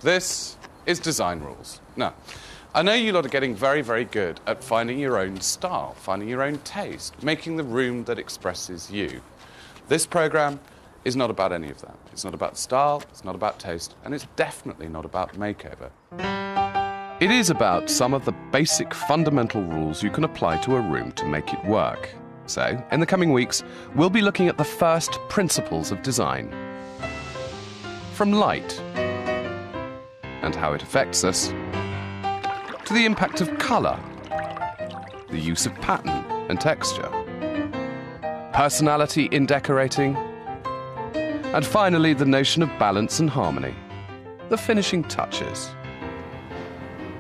This is design rules. Now, I know you lot are getting very, very good at finding your own style, finding your own taste, making the room that expresses you. This programme is not about any of that. It's not about style, it's not about taste, and it's definitely not about makeover. It is about some of the basic fundamental rules you can apply to a room to make it work. So, in the coming weeks, we'll be looking at the first principles of design. From light and how it affects us, to the impact of colour, the use of pattern and texture, personality in decorating, and finally the notion of balance and harmony, the finishing touches.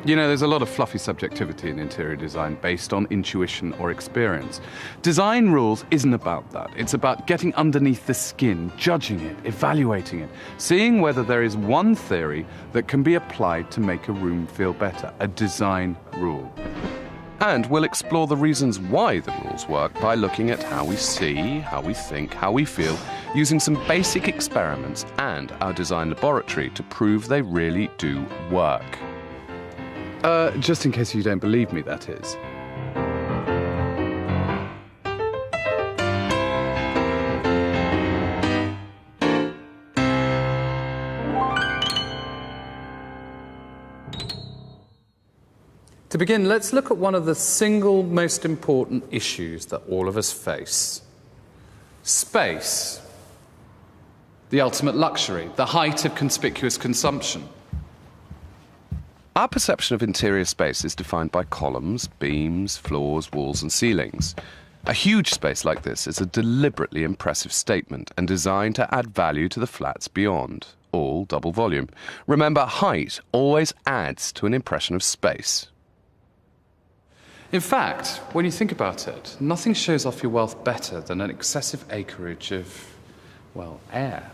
You know, there's a lot of fluffy subjectivity in interior design based on intuition or experience. Design rules isn't about that. It's about getting underneath the skin, judging it, evaluating it, seeing whether there is one theory that can be applied to make a room feel better, a design rule. And we'll explore the reasons why the rules work by looking at how we see, how we think, how we feel, using some basic experiments and our design laboratory to prove they really do work. Just in case you don't believe me, that is. To begin, let's look at one of the single most important issues that all of us face. Space. The ultimate luxury, the height of conspicuous consumption. Our perception of interior space is defined by columns, beams, floors, walls and ceilings. A huge space like this is a deliberately impressive statement and designed to add value to the flats beyond, all double volume. Remember, height always adds to an impression of space. In fact, when you think about it, nothing shows off your wealth better than an excessive acreage of, well, air.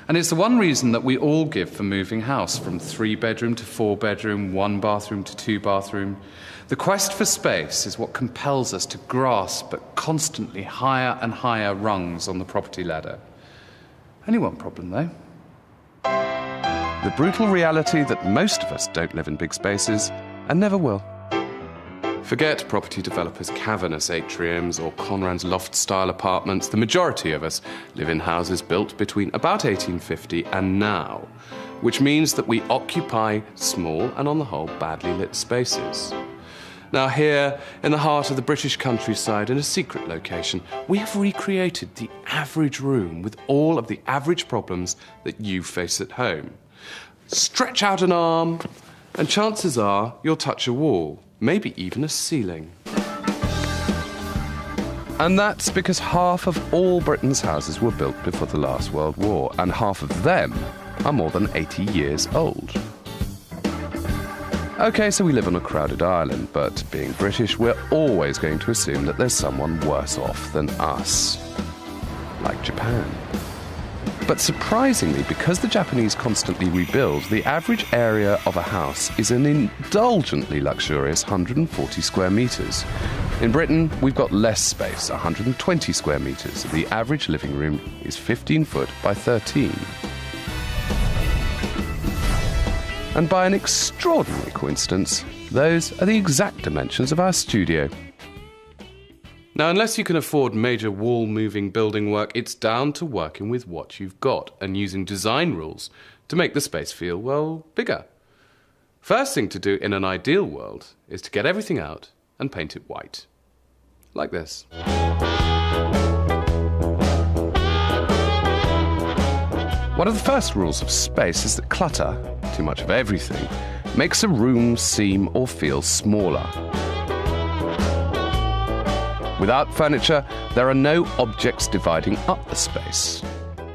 And it's the one reason that we all give for moving house, from 3-bedroom to 4-bedroom, 1-bathroom to 2-bathroom. The quest for space is what compels us to grasp at constantly higher and higher rungs on the property ladder. Only one problem, though. The brutal reality that most of us don't live in big spaces and never will. Forget property developers' cavernous atriums or Conrad's loft-style apartments. The majority of us live in houses built between about 1850 and now, which means that we occupy small and, on the whole, badly lit spaces. Now here, in the heart of the British countryside, in a secret location, we have recreated the average room with all of the average problems that you face at home. Stretch out an arm, and chances are you'll touch a wall. Maybe even a ceiling. And that's because half of all Britain's houses were built before the last World War, and half of them are more than 80 years old. OK, so we live on a crowded island, but being British, we're always going to assume that there's someone worse off than us. Like Japan. But surprisingly, because the Japanese constantly rebuild, the average area of a house is an indulgently luxurious 140 square metres. In Britain, we've got less space, 120 square metres. The average living room is 15 foot by 13. And by an extraordinary coincidence, those are the exact dimensions of our studio. Now, unless you can afford major wall-moving building work, it's down to working with what you've got and using design rules to make the space feel, well, bigger. First thing to do in an ideal world is to get everything out and paint it white. Like this. One of the first rules of space is that clutter, too much of everything, makes a room seem or feel smaller. Without furniture, there are no objects dividing up the space.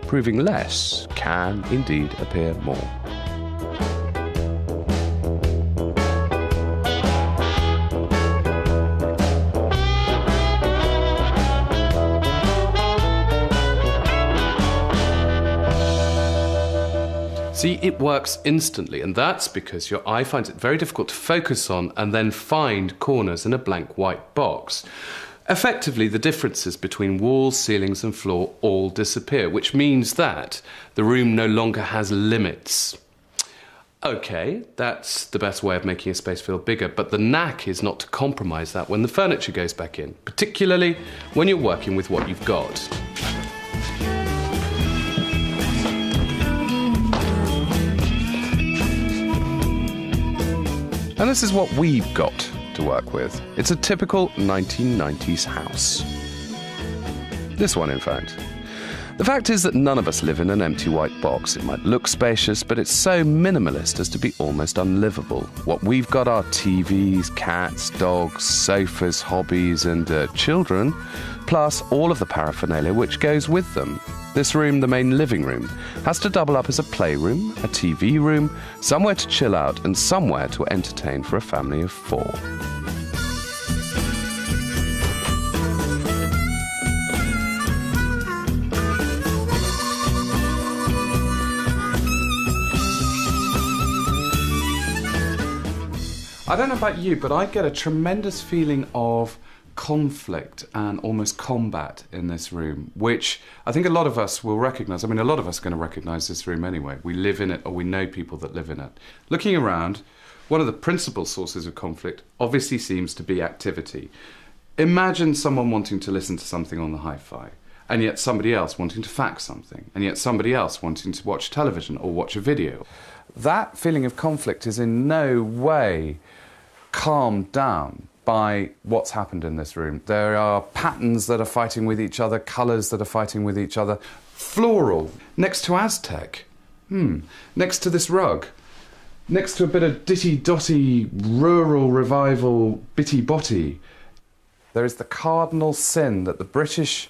Proving less can indeed appear more. See, it works instantly, and that's because your eye finds it very difficult to focus on and then find corners in a blank white box. Effectively, the differences between walls, ceilings and floor all disappear, which means that the room no longer has limits. OK, that's the best way of making a space feel bigger, but the knack is not to compromise that when the furniture goes back in, particularly when you're working with what you've got. And this is what we've got to work with. It's a typical 1990s house. This one, in fact. The fact is that none of us live in an empty white box. It might look spacious, but it's so minimalist as to be almost unlivable. What we've got are TVs, cats, dogs, sofas, hobbies, and children, plus all of the paraphernalia which goes with them. This room, the main living room, has to double up as a playroom, a TV room, somewhere to chill out, and somewhere to entertain for a family of 4. I don't know about you, but I get a tremendous feeling of conflict and almost combat in this room, which I think a lot of us will recognise. I mean, a lot of us are going to recognise this room anyway. We live in it, or we know people that live in it. Looking around, one of the principal sources of conflict obviously seems to be activity. Imagine someone wanting to listen to something on the hi-fi, and yet somebody else wanting to fax something, and yet somebody else wanting to watch television or watch a video. That feeling of conflict is in no way calmed down by what's happened in this room. There are patterns that are fighting with each other, colours that are fighting with each other. Floral, next to Aztec, next to this rug, next to a bit of ditty-dotty, rural revival, bitty-botty. There is the cardinal sin that the British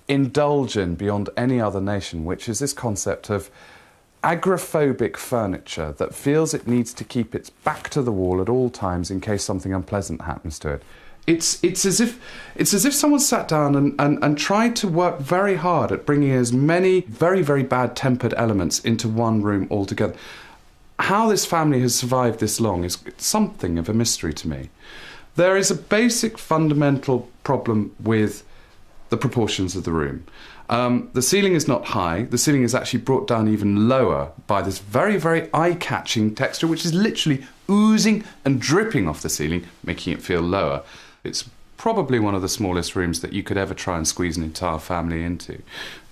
indulge in beyond any other nation, which is this concept of agoraphobic furniture that feels it needs to keep its back to the wall at all times in case something unpleasant happens to it. It's as if someone sat down and tried to work very hard at bringing as many very, very bad-tempered elements into one room altogether. How this family has survived this long is something of a mystery to me. There is a basic fundamental problem with the proportions of the room. The ceiling is not high. The ceiling is actually brought down even lower by this very, very eye-catching texture, which is literally oozing and dripping off the ceiling, making it feel lower. It's probably one of the smallest rooms that you could ever try and squeeze an entire family into.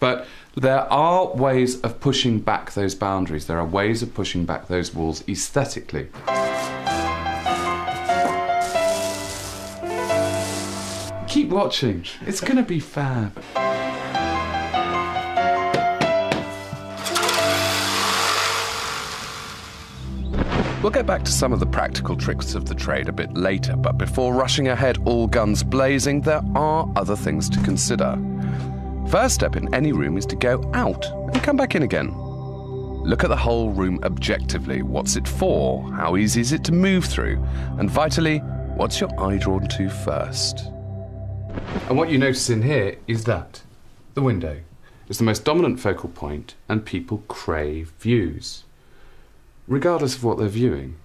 But there are ways of pushing back those boundaries. There are ways of pushing back those walls aesthetically. Keep watching. It's going to be fab. We'll get back to some of the practical tricks of the trade a bit later, but before rushing ahead all guns blazing, there are other things to consider. First step in any room is to go out and come back in again. Look at the whole room objectively. What's it for? How easy is it to move through? And vitally, what's your eye drawn to first? And what you notice in here is that the window is the most dominant focal point, and people crave views, regardless of what they're viewing.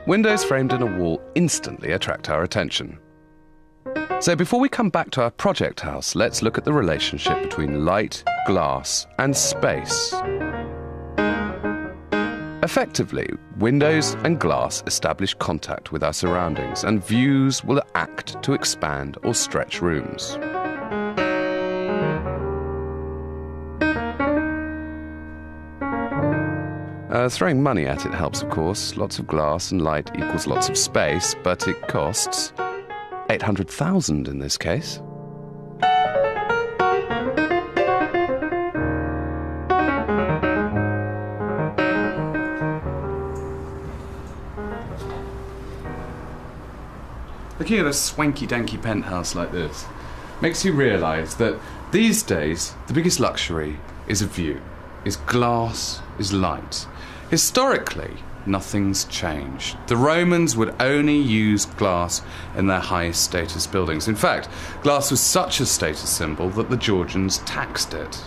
Windows framed in a wall instantly attract our attention. So before we come back to our project house, let's look at the relationship between light, glass, and space. Effectively, windows and glass establish contact with our surroundings, and views will act to expand or stretch rooms. Throwing money at it helps, of course. Lots of glass and light equals lots of space, but it costs 800,000 in this case. Looking at a swanky-danky penthouse like this makes you realise that these days the biggest luxury is a view, is glass, is light. Historically, nothing's changed. The Romans would only use glass in their highest status buildings. In fact, glass was such a status symbol that the Georgians taxed it.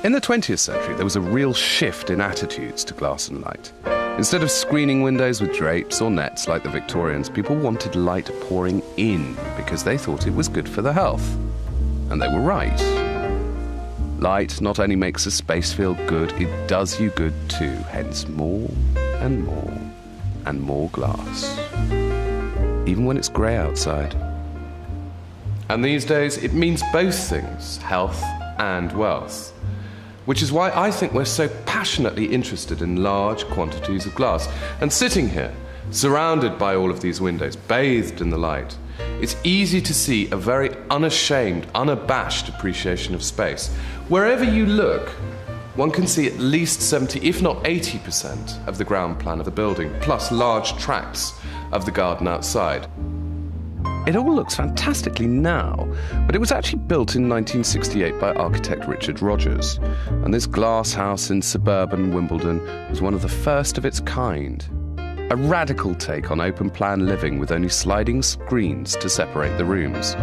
In the 20th century, there was a real shift in attitudes to glass and light. Instead of screening windows with drapes or nets like the Victorians, people wanted light pouring in because they thought it was good for their health. And they were right. Light not only makes a space feel good, it does you good too, hence more and more and more glass, even when it's grey outside. And these days, it means both things, health and wealth. Which is why I think we're so passionately interested in large quantities of glass. And sitting here, surrounded by all of these windows, bathed in the light, it's easy to see a very unashamed, unabashed appreciation of space. Wherever you look, one can see at least 70, if not 80% of the ground plan of the building, plus large tracts of the garden outside. It all looks fantastically now, but it was actually built in 1968 by architect Richard Rogers, and this glass house in suburban Wimbledon was one of the first of its kind. A radical take on open-plan living with only sliding screens to separate the rooms.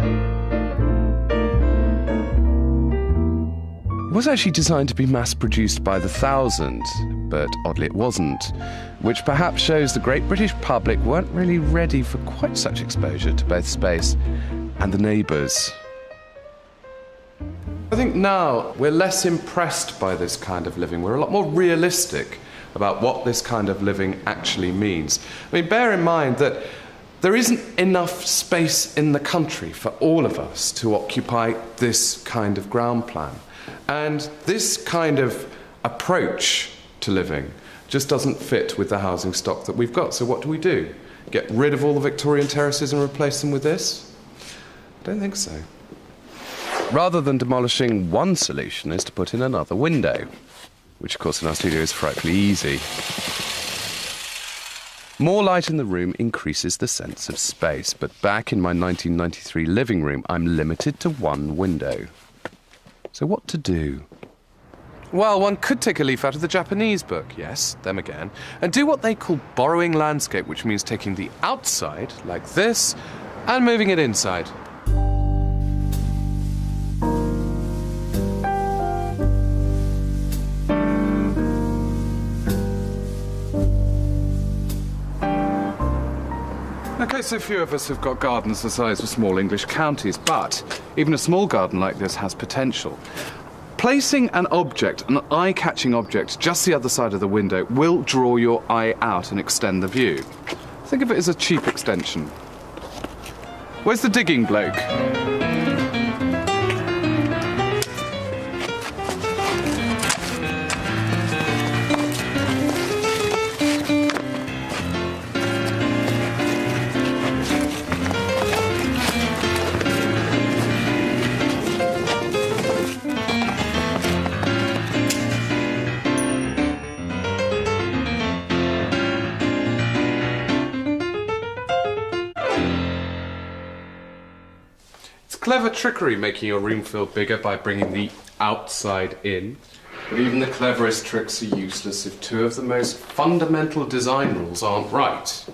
It was actually designed to be mass-produced by the thousand, but oddly it wasn't, which perhaps shows the great British public weren't really ready for quite such exposure to both space and the neighbours. I think now we're less impressed by this kind of living. We're a lot more realistic about what this kind of living actually means. I mean, bear in mind that there isn't enough space in the country for all of us to occupy this kind of ground plan. And this kind of approach to living just doesn't fit with the housing stock that we've got. So what do? Get rid of all the Victorian terraces and replace them with this? I don't think so. Rather than demolishing one solution is to put in another window, which of course in our studio is frightfully easy. More light in the room increases the sense of space, but back in my 1993 living room, I'm limited to one window. So what to do? Well, one could take a leaf out of the Japanese book, yes, them again, and do what they call borrowing landscape, which means taking the outside, like this, and moving it inside. Okay, so few of us have got gardens the size of small English counties, but even a small garden like this has potential. Placing an object, an eye-catching object, just the other side of the window will draw your eye out and extend the view. Think of it as a cheap extension. Where's the digging bloke? Clever trickery making your room feel bigger by bringing the outside in. But even the cleverest tricks are useless if two of the most fundamental design rules aren't right.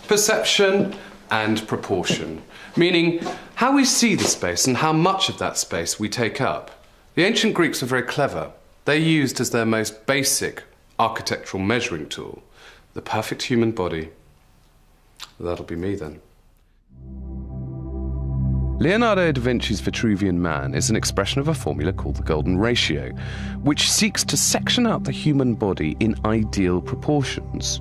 Perception and proportion, meaning how we see the space and how much of that space we take up. The ancient Greeks were very clever. They used as their most basic architectural measuring tool the perfect human body. That'll be me then. Leonardo da Vinci's Vitruvian Man is an expression of a formula called the golden ratio, which seeks to section out the human body in ideal proportions.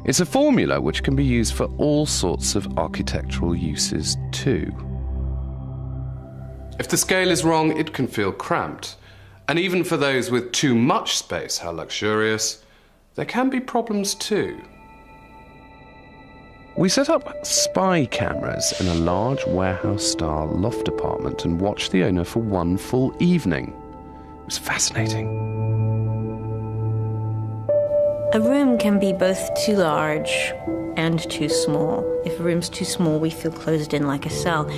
It's a formula which can be used for all sorts of architectural uses too. If the scale is wrong, it can feel cramped. And even for those with too much space, how luxurious, there can be problems too. We set up spy cameras in a large warehouse-style loft apartment and watched the owner for one full evening. It was fascinating. A room can be both too large and too small. If a room's too small, we feel closed in like a cell.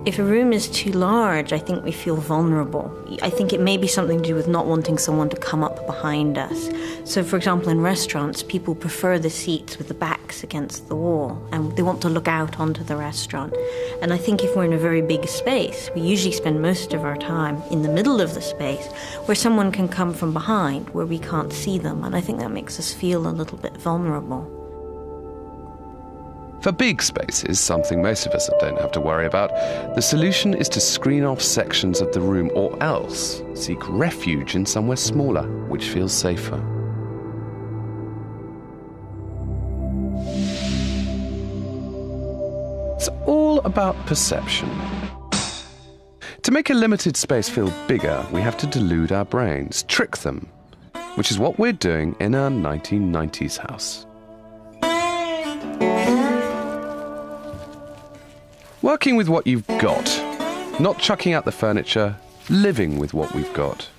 If a room is too large, I think we feel vulnerable. I think it may be something to do with not wanting someone to come up behind us. So, for example, in restaurants, people prefer the seats with the backs against the wall, and they want to look out onto the restaurant. And I think if we're in a very big space, we usually spend most of our time in the middle of the space, where someone can come from behind, where we can't see them, and I think that makes us feel a little bit vulnerable. For big spaces, something most of us don't have to worry about, the solution is to screen off sections of the room or else seek refuge in somewhere smaller, which feels safer. It's all about perception. To make a limited space feel bigger, we have to delude our brains, trick them, which is what we're doing in our 1990s house. Working with what you've got, not chucking out the furniture, living with what we've got.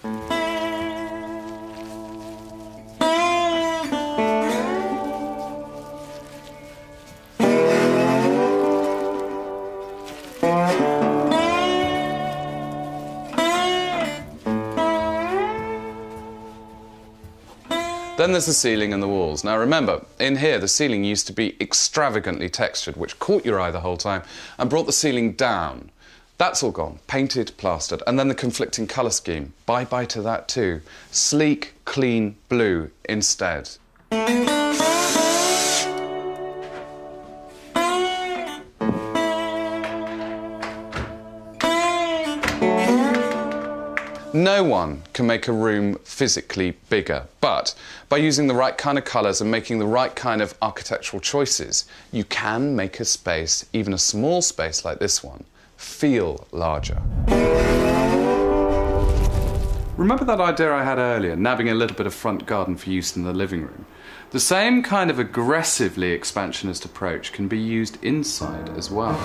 Then there's the ceiling and the walls. Now remember, in here the ceiling used to be extravagantly textured, which caught your eye the whole time and brought the ceiling down. That's all gone, painted, plastered, and then the conflicting colour scheme. Bye-bye to that too. Sleek, clean blue instead. No one can make a room physically bigger, but by using the right kind of colours and making the right kind of architectural choices, you can make a space, even a small space like this one, feel larger. Remember that idea I had earlier, nabbing a little bit of front garden for use in the living room? The same kind of aggressively expansionist approach can be used inside as well.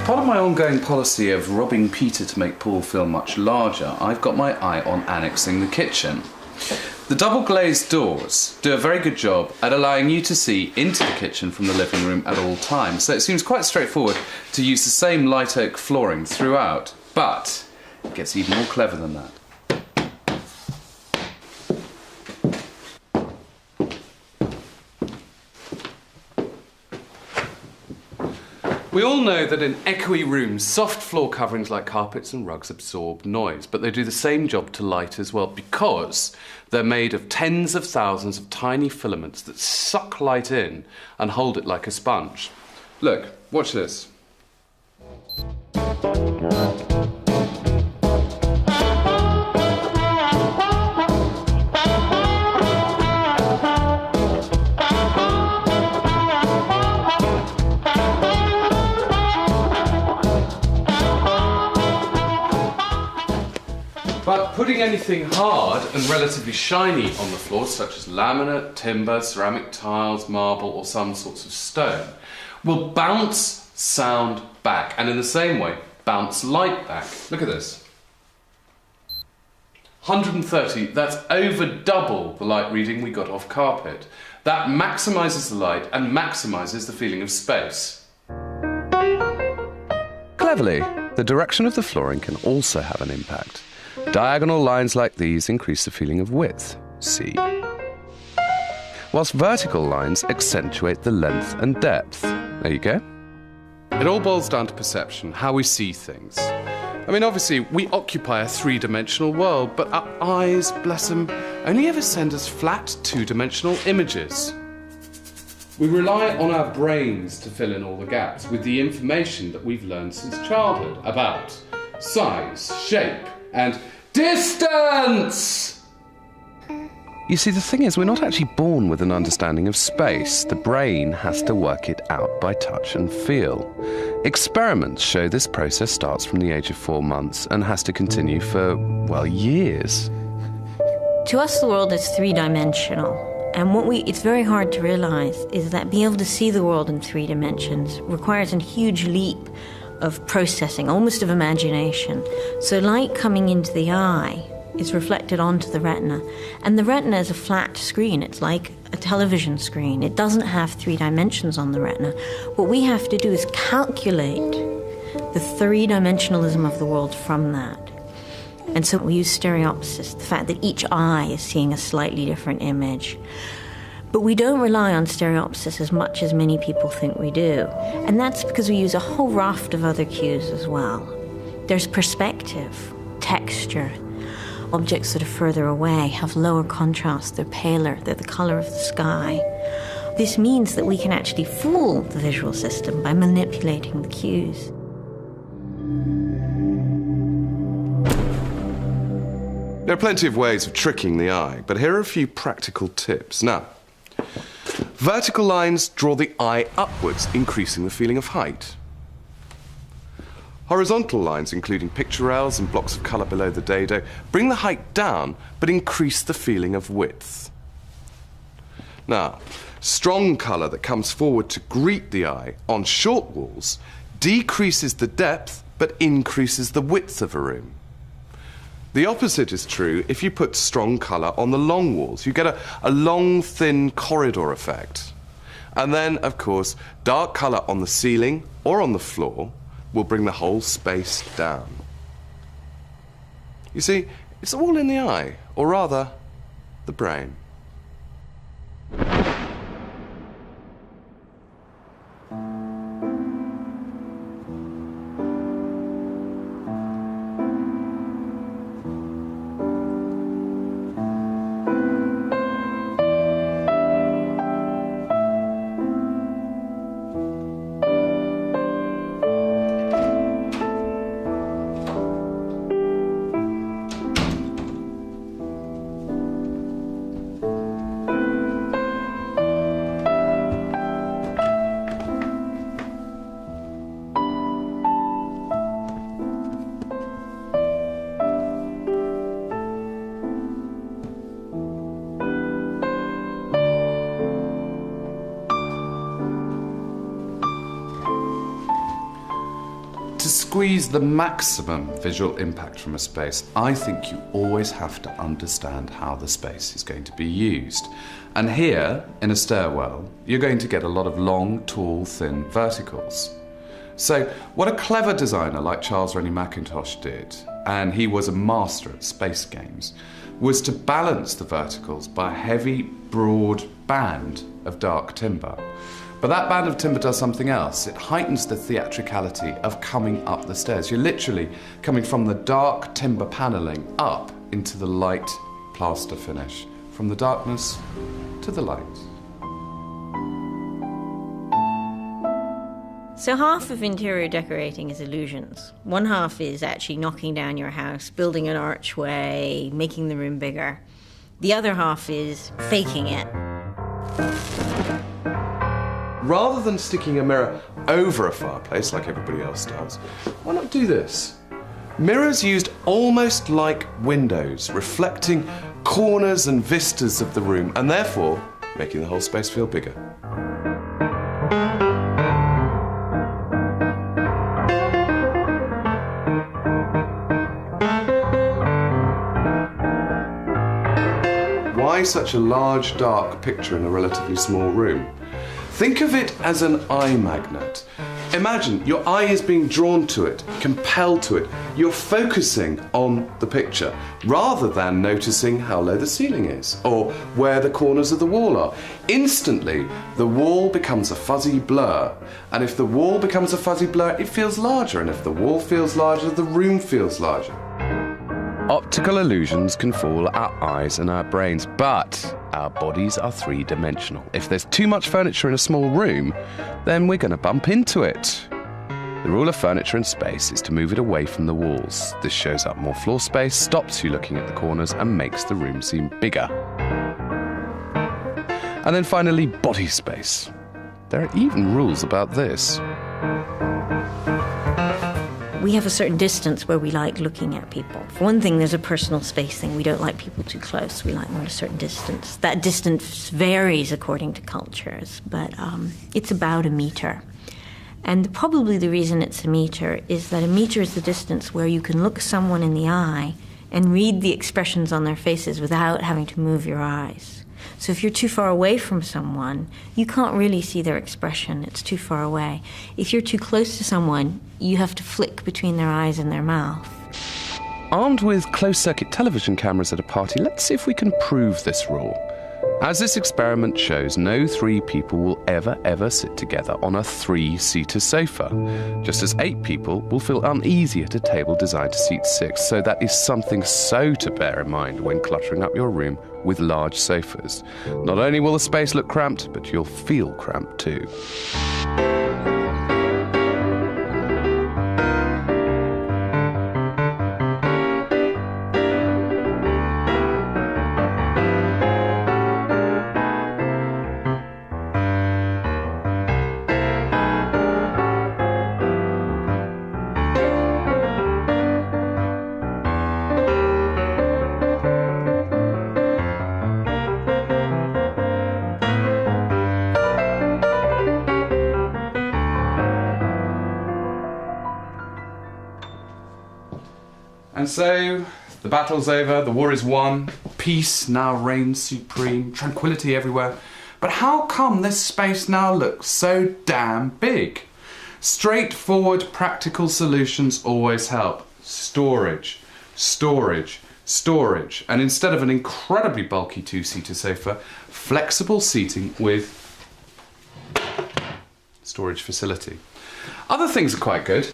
Part of my ongoing policy of robbing Peter to make Paul feel much larger, I've got my eye on annexing the kitchen. The double glazed doors do a very good job at allowing you to see into the kitchen from the living room at all times, so it seems quite straightforward to use the same light oak flooring throughout, but it gets even more clever than that. We all know that in echoey rooms, soft floor coverings like carpets and rugs absorb noise, but they do the same job to light as well because they're made of tens of thousands of tiny filaments that suck light in and hold it like a sponge. Look, watch this. But putting anything hard and relatively shiny on the floor, such as laminate, timber, ceramic tiles, marble, or some sorts of stone, will bounce sound back, and in the same way, bounce light back. Look at this. 130, that's over double the light reading we got off carpet. That maximises the light and maximises the feeling of space. Cleverly, the direction of the flooring can also have an impact. Diagonal lines like these increase the feeling of width, see, whilst vertical lines accentuate the length and depth. There you go. It all boils down to perception, how we see things. I mean, obviously, we occupy a three-dimensional world, but our eyes, bless them, only ever send us flat, two-dimensional images. We rely on our brains to fill in all the gaps with the information that we've learned since childhood about size, shape, and distance! You see, the thing is, we're not actually born with an understanding of space. The brain has to work it out by touch and feel. Experiments show this process starts from the age of 4 months and has to continue for, well, years. To us, the world is three-dimensional. And it's very hard to realize is that being able to see the world in 3 dimensions requires a huge leap of processing, almost of imagination. So light coming into the eye is reflected onto the retina. And the retina is a flat screen. It's like a television screen. It doesn't have 3 dimensions on the retina. What we have to do is calculate the 3-dimensionalism of the world from that. And so we use stereopsis, the fact that each eye is seeing a slightly different image. But we don't rely on stereopsis as much as many people think we do. And that's because we use a whole raft of other cues as well. There's perspective, texture. Objects that are further away have lower contrast, they're paler, they're the color of the sky. This means that we can actually fool the visual system by manipulating the cues. There are plenty of ways of tricking the eye, but here are a few practical tips. Now, vertical lines draw the eye upwards, increasing the feeling of height. Horizontal lines, including pictorials and blocks of colour below the dado, bring the height down, but increase the feeling of width. Now, strong colour that comes forward to greet the eye on short walls decreases the depth, but increases the width of a room. The opposite is true if you put strong colour on the long walls. You get a long, thin corridor effect. And then, of course, dark colour on the ceiling or on the floor will bring the whole space down. You see, it's all in the eye, or rather, the brain. To squeeze the maximum visual impact from a space, I think you always have to understand how the space is going to be used. And here, in a stairwell, you're going to get a lot of long, tall, thin verticals. So what a clever designer like Charles Rennie Mackintosh did, and he was a master at space games, was to balance the verticals by a heavy, broad band of dark timber. But that band of timber does something else. It heightens the theatricality of coming up the stairs. You're literally coming from the dark timber panelling up into the light plaster finish, from the darkness to the light. So half of interior decorating is illusions. One half is actually knocking down your house, building an archway, making the room bigger. The other half is faking it. Rather than sticking a mirror over a fireplace like everybody else does, why not do this? Mirrors used almost like windows, reflecting corners and vistas of the room, and therefore making the whole space feel bigger. Why such a large, dark picture in a relatively small room? Think of it as an eye magnet. Imagine your eye is being drawn to it, compelled to it. You're focusing on the picture rather than noticing how low the ceiling is or where the corners of the wall are. Instantly, the wall becomes a fuzzy blur. And if the wall becomes a fuzzy blur, it feels larger. And if the wall feels larger, the room feels larger. Optical illusions can fool our eyes and our brains, but our bodies are three-dimensional. If there's too much furniture in a small room, then we're going to bump into it. The rule of furniture and space is to move it away from the walls. This shows up more floor space, stops you looking at the corners, and makes the room seem bigger. And then finally, body space. There are even rules about this. We have a certain distance where we like looking at people. For one thing, there's a personal space thing. We don't like people too close. We like them at a certain distance. That distance varies according to cultures, but it's about a meter. And probably the reason it's a meter is that a meter is the distance where you can look someone in the eye and read the expressions on their faces without having to move your eyes. So if you're too far away from someone, you can't really see their expression. It's too far away. If you're too close to someone, you have to flick between their eyes and their mouth. Armed with closed-circuit television cameras at a party, let's see if we can prove this rule. As this experiment shows, no three people will ever sit together on a three-seater sofa, just as 8 people will feel uneasy at a table designed to seat 6, so that is something so to bear in mind when cluttering up your room with large sofas. Not only will the space look cramped, but you'll feel cramped too. And so, the battle's over, the war is won, peace now reigns supreme, tranquility everywhere. But how come this space now looks so damn big? Straightforward, practical solutions always help. Storage, storage, storage. And instead of an incredibly bulky 2-seater sofa, flexible seating with storage facility. Other things are quite good.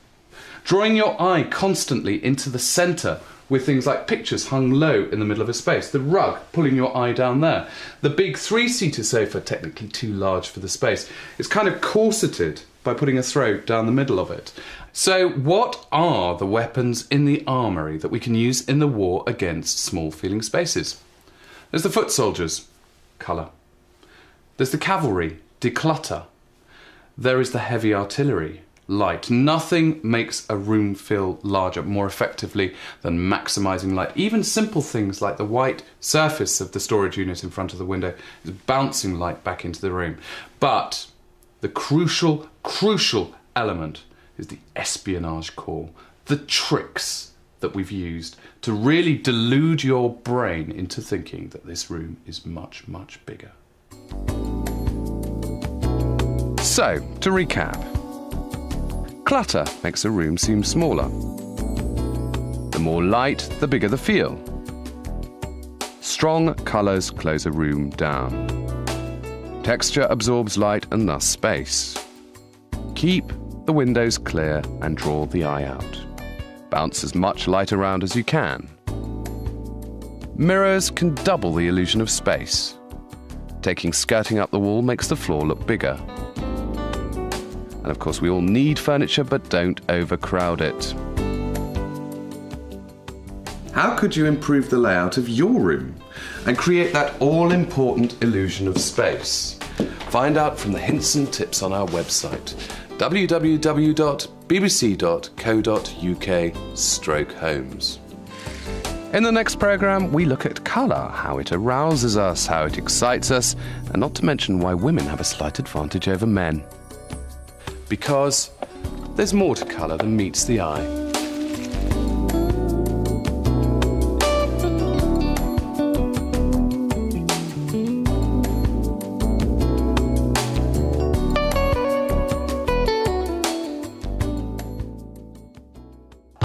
Drawing your eye constantly into the centre with things like pictures hung low in the middle of a space, the rug pulling your eye down there, the big 3-seater sofa, technically too large for the space, it's kind of corseted by putting a throw down the middle of it. So what are the weapons in the armoury that we can use in the war against small feeling spaces? There's the foot soldiers, colour. There's the cavalry, declutter. There is the heavy artillery, light. Nothing makes a room feel larger more effectively than maximising light. Even simple things like the white surface of the storage unit in front of the window is bouncing light back into the room. But the crucial element is the espionage core, the tricks that we've used to really delude your brain into thinking that this room is much, much bigger. So, to recap. Clutter makes a room seem smaller. The more light, the bigger the feel. Strong colours close a room down. Texture absorbs light and thus space. Keep the windows clear and draw the eye out. Bounce as much light around as you can. Mirrors can double the illusion of space. Taking skirting up the wall makes the floor look bigger. And of course, we all need furniture, but don't overcrowd it. How could you improve the layout of your room and create that all-important illusion of space? Find out from the hints and tips on our website, www.bbc.co.uk/homes. In the next programme, we look at colour, how it arouses us, how it excites us, and not to mention why women have a slight advantage over men. Because there's more to colour than meets the eye.